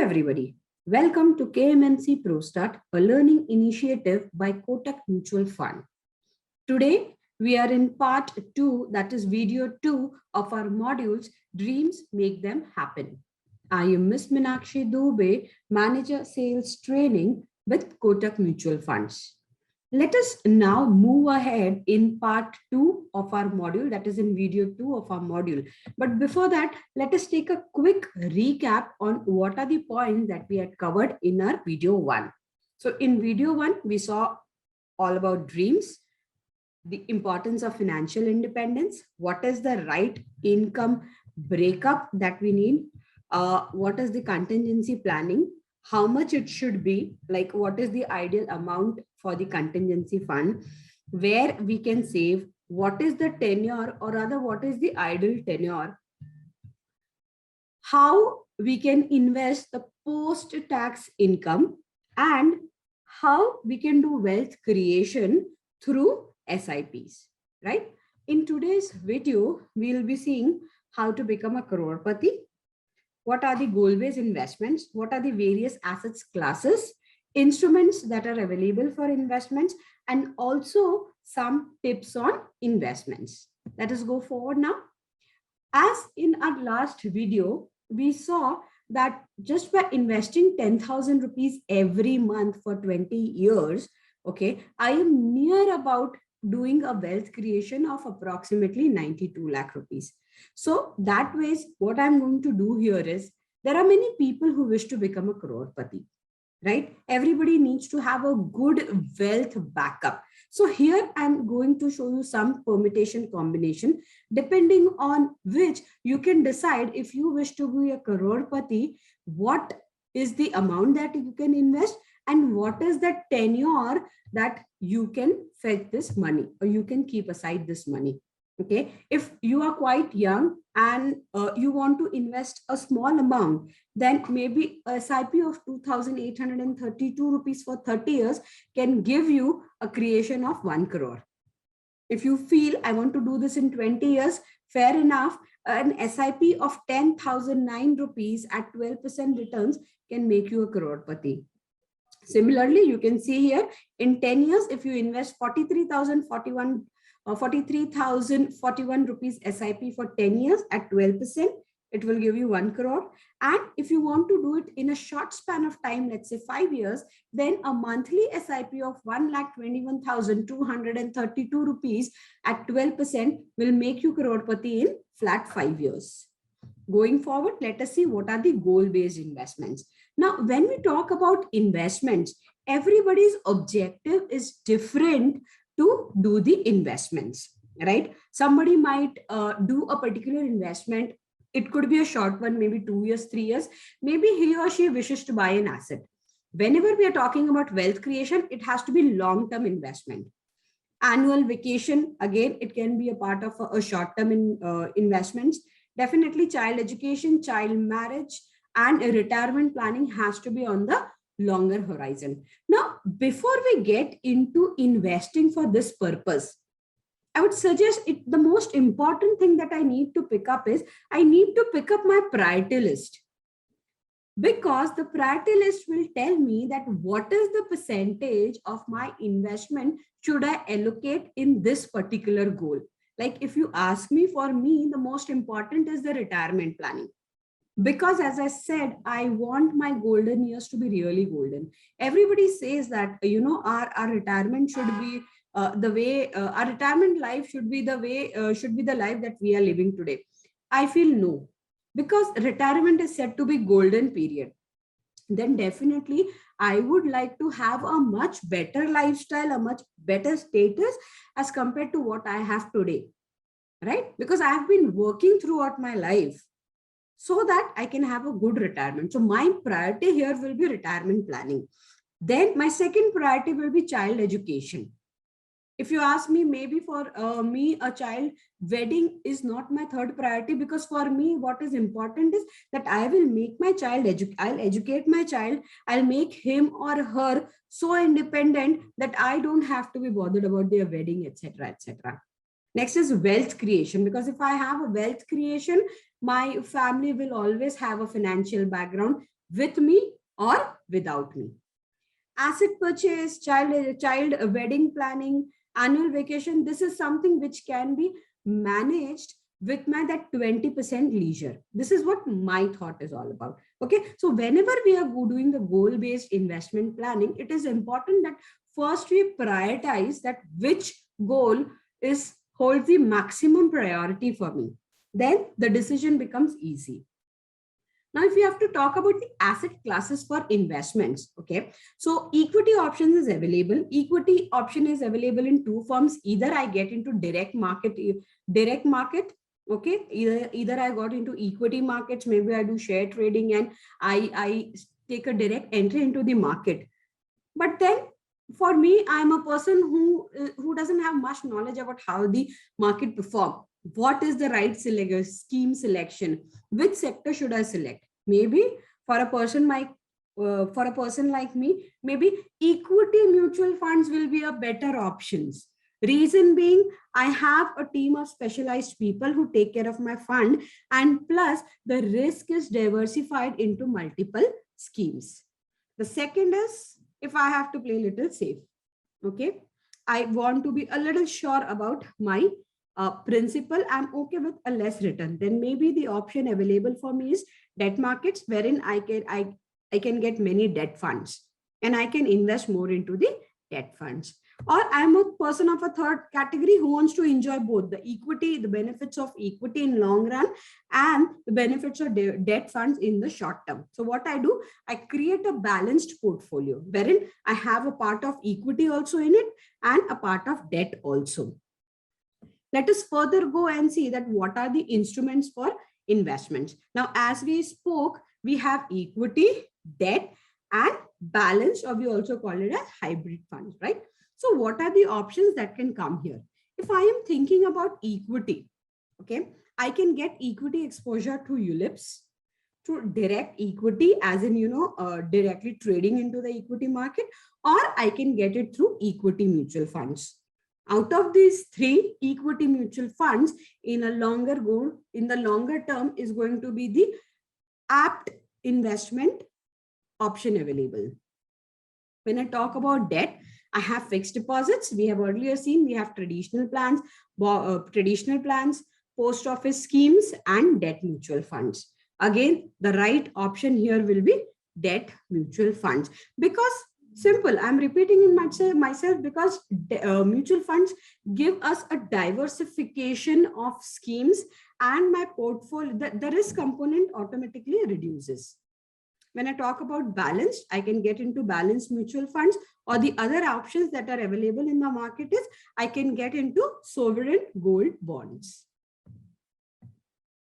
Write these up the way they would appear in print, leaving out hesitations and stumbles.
everybody. Welcome to KMNC ProStart, a learning initiative by Kotak Mutual Fund. Today, we are in part 2, that is video 2 of our modules, Dreams Make Them Happen. I am Ms. Meenakshi Dubey, Manager Sales Training with Kotak Mutual Funds. Let us now move ahead in part 2 of our module, that is in video 2 of our module. But before that, let us take a quick recap on what are the points that we had covered in our video 1. So in video 1, we saw all about dreams, the importance of financial independence, what is the right income breakup that we need, what is the contingency planning, how much it should be, like what is the ideal amount for the contingency fund, where we can save, what is the tenure or rather what is the ideal tenure, how we can invest the post-tax income, and how we can do wealth creation through SIPs, right? In today's video, we'll be seeing how to become a crorepati, what are the goal-based investments, what are the various assets classes, instruments that are available for investments, and also some tips on investments. Let us go forward now. As in our last video, we saw that just by investing 10,000 rupees every month for 20 years, okay, I am near about doing a wealth creation of approximately 92 lakh rupees. So that way, what I'm going to do here is, there are many people who wish to become a crorepati, right? Everybody needs to have a good wealth backup. So here I'm going to show you some permutation combination, depending on which you can decide if you wish to be a crorepati, what is the amount that you can invest and what is the tenure that you can fetch this money or you can keep aside this money. Okay, if you are quite young and you want to invest a small amount, then maybe a SIP of 2,832 rupees for 30 years can give you a creation of 1 crore. If you feel I want to do this in 20 years, fair enough, an SIP of 10,009 rupees at 12% returns can make you a crorepati. Similarly, you can see here in 10 years, if you invest 43,041 rupees SIP for 10 years at 12%, it will give you 1 crore. And if you want to do it in a short span of time, let's say 5 years, then a monthly SIP of 1,21,232 rupees at 12% will make you crorepati in flat 5 years. Going forward, let us see what are the goal-based investments. Now, when we talk about investments, everybody's objective is different to do the investments, right? Somebody might do a particular investment. It could be a short one, maybe 2 years, 3 years. Maybe he or she wishes to buy an asset. Whenever we are talking about wealth creation, it has to be long-term investment. Annual vacation, again, it can be a part of a short-term investments. Definitely child education, child marriage, and retirement planning has to be on the longer horizon. Now, before we get into investing for this purpose, I would suggest the most important thing that I need to pick up is I need to pick up my priority list, because the priority list will tell me that what is the percentage of my investment should I allocate in this particular goal. Like if you ask me, for me, the most important is the retirement planning. Because as I said, I want my golden years to be really golden. Everybody says that, you know, our retirement should be the way, our retirement life should be the way, should be the life that we are living today. I feel no, because retirement is said to be golden period. Then definitely I would like to have a much better lifestyle, a much better status as compared to what I have today, right? Because I have been working throughout my life so that I can have a good retirement. So my priority here will be retirement planning. Then my second priority will be child education. If you ask me, maybe for me, a child wedding is not my third priority, because for me, what is important is that I will make my child, I'll educate my child, I'll make him or her so independent that I don't have to be bothered about their wedding, etc., etc. Next is wealth creation, because if I have a wealth creation, my family will always have a financial background. with me or without me. Asset purchase, child wedding planning, annual vacation, this is something which can be managed with my that 20% leisure. This is what my thought is all about. Okay, so whenever we are doing the goal based investment planning, it is important that first we prioritize that which goal is holds the maximum priority for me. Then the decision becomes easy. Now, if you have to talk about the asset classes for investments, okay, so equity options is available. Equity option is available in two forms. Either I get into direct market, okay, either I got into equity markets, maybe I do share trading and I take a direct entry into the market. But then for me, I'm a person who doesn't have much knowledge about how the market perform. What is the right scheme selection? Which sector should I select? Maybe for a person like me, maybe equity mutual funds will be a better options. Reason being, I have a team of specialized people who take care of my fund, and plus the risk is diversified into multiple schemes. The second is, if I have to play a little safe, okay, I want to be a little sure about my principal, I'm okay with a less return, then maybe the option available for me is debt markets, wherein I can get many debt funds and I can invest more into the debt funds. Or I'm a person of a third category who wants to enjoy both the equity, the benefits of equity in long run, and the benefits of debt funds in the short term. So what I do, I create a balanced portfolio wherein I have a part of equity also in it and a part of debt also. Let us further go and see that what are the instruments for investments. Now, as we spoke, we have equity, debt, and balance, or we also call it as hybrid funds, right? So what are the options that can come here? If I am thinking about equity, okay, I can get equity exposure to ULIPs, to direct equity, as in, directly trading into the equity market, or I can get it through equity mutual funds. Out of these three, equity mutual funds in the longer term is going to be the apt investment option available. When I talk about debt, I have fixed deposits. We have earlier seen we have traditional plans, post office schemes, and debt mutual funds. Again, the right option here will be debt mutual funds, because simple, I'm repeating in myself because mutual funds give us a diversification of schemes, and my portfolio, the risk component automatically reduces. When I talk about balanced, I can get into balanced mutual funds, or the other options that are available in the market is I can get into sovereign gold bonds.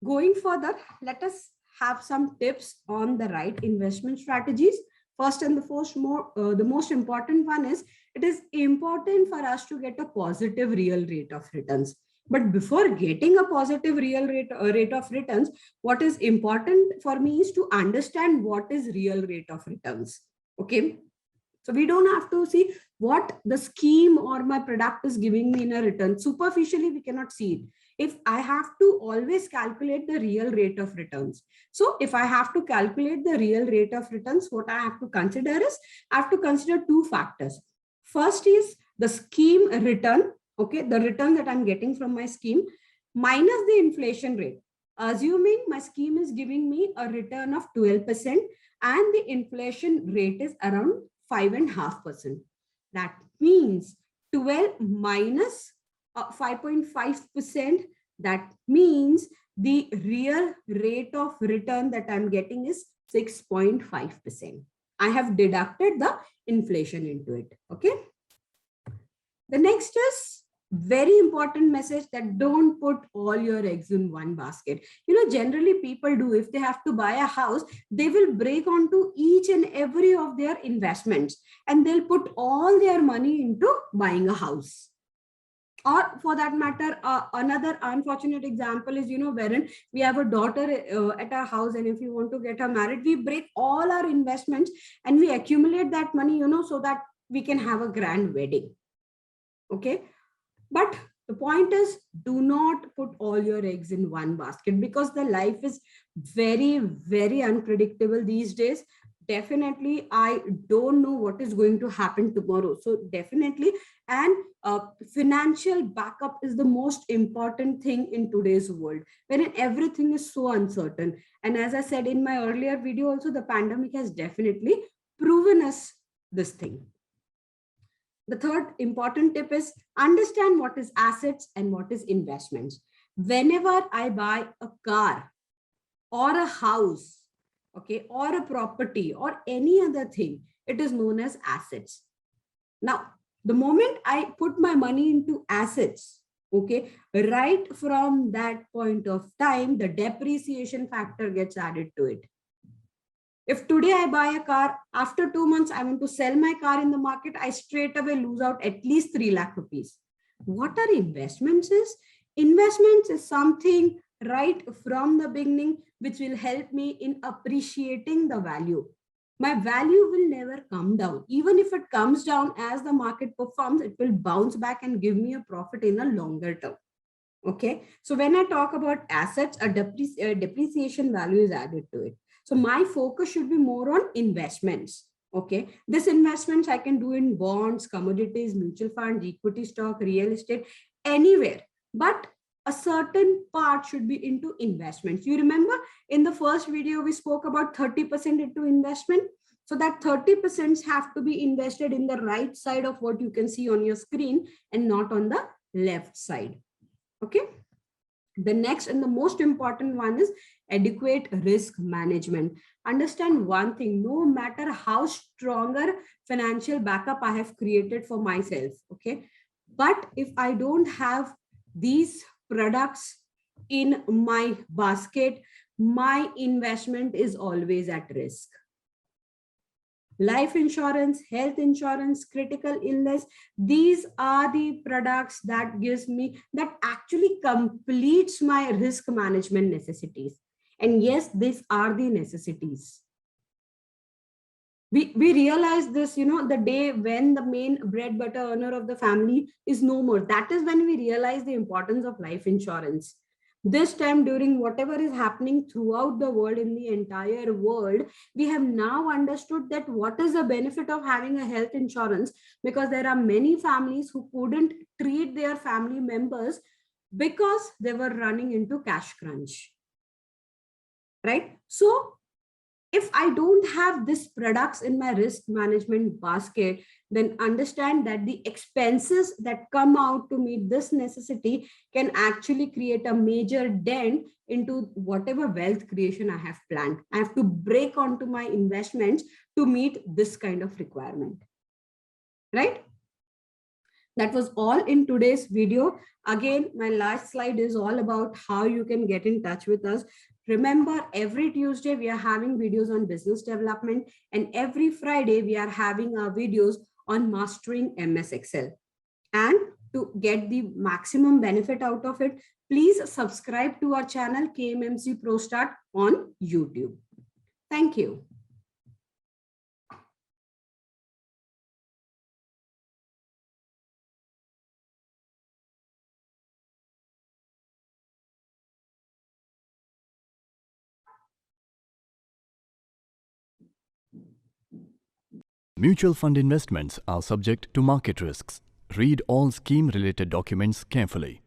Going further, let us have some tips on the right investment strategies. First and the most important one is, it is important for us to get a positive real rate of returns. But before getting a positive real rate of returns, what is important for me is to understand what is real rate of returns. Okay. So we don't have to see what the scheme or my product is giving me in a return. Superficially, we cannot see it. If I have to always calculate the real rate of returns. So if I have to calculate the real rate of returns, what I have to consider is, I have to consider two factors. First is the scheme return, okay, the return that I'm getting from my scheme minus the inflation rate. Assuming my scheme is giving me a return of 12% and the inflation rate is around 5.5%. That means 12 minus 5.5%. That means the real rate of return that I'm getting is 6.5%. I have deducted the inflation into it. Okay. The next is very important message, that don't put all your eggs in one basket. Generally people do, if they have to buy a house, they will break onto each and every of their investments and they'll put all their money into buying a house. Or for that matter, another unfortunate example is, wherein we have a daughter at our house, and if we want to get her married, we break all our investments and we accumulate that money, so that we can have a grand wedding. Okay. But the point is, do not put all your eggs in one basket, because the life is very, very unpredictable these days. Definitely, I don't know what is going to happen tomorrow. So definitely, and financial backup is the most important thing in today's world when everything is so uncertain. And as I said in my earlier video also, the pandemic has definitely proven us this thing. The third important tip is understand what is assets and what is investments. Whenever I buy a car or a house, okay, or a property or any other thing, it is known as assets. Now, the moment I put my money into assets, okay, right from that point of time, the depreciation factor gets added to it. If today I buy a car, after 2 months, I want to sell my car in the market, I straight away lose out at least 3 lakh rupees. What are investments is? Investments is something right from the beginning, which will help me in appreciating the value. My value will never come down. Even if it comes down as the market performs, it will bounce back and give me a profit in a longer term. Okay. So when I talk about assets, a depreciation value is added to it. So my focus should be more on investments. Okay. This investments I can do in bonds, commodities, mutual funds, equity stock, real estate, anywhere. But a certain part should be into investments. You remember in the first video, we spoke about 30% into investment. So that 30% have to be invested in the right side of what you can see on your screen and not on the left side. Okay. The next and the most important one is adequate risk management. Understand one thing, no matter how stronger financial backup I have created for myself, okay, but if I don't have these products in my basket, my investment is always at risk. Life insurance, health insurance, critical illness, these are the products that gives me, that actually completes my risk management necessities. And yes, these are the necessities. We realize this, the day when the main bread butter earner of the family is no more. That is when we realize the importance of life insurance. This time, during whatever is happening throughout the world, in the entire world, we have now understood that what is the benefit of having a health insurance, because there are many families who couldn't treat their family members because they were running into cash crunch. Right? So if I don't have these products in my risk management basket, then understand that the expenses that come out to meet this necessity can actually create a major dent into whatever wealth creation I have planned. I have to break onto my investments to meet this kind of requirement. Right? That was all in today's video. Again, my last slide is all about how you can get in touch with us. Remember, every Tuesday we are having videos on business development, and every Friday we are having our videos on mastering MS Excel. And to get the maximum benefit out of it, please subscribe to our channel KMMC Pro Start on YouTube. Thank you. Mutual fund investments are subject to market risks. Read all scheme-related documents carefully.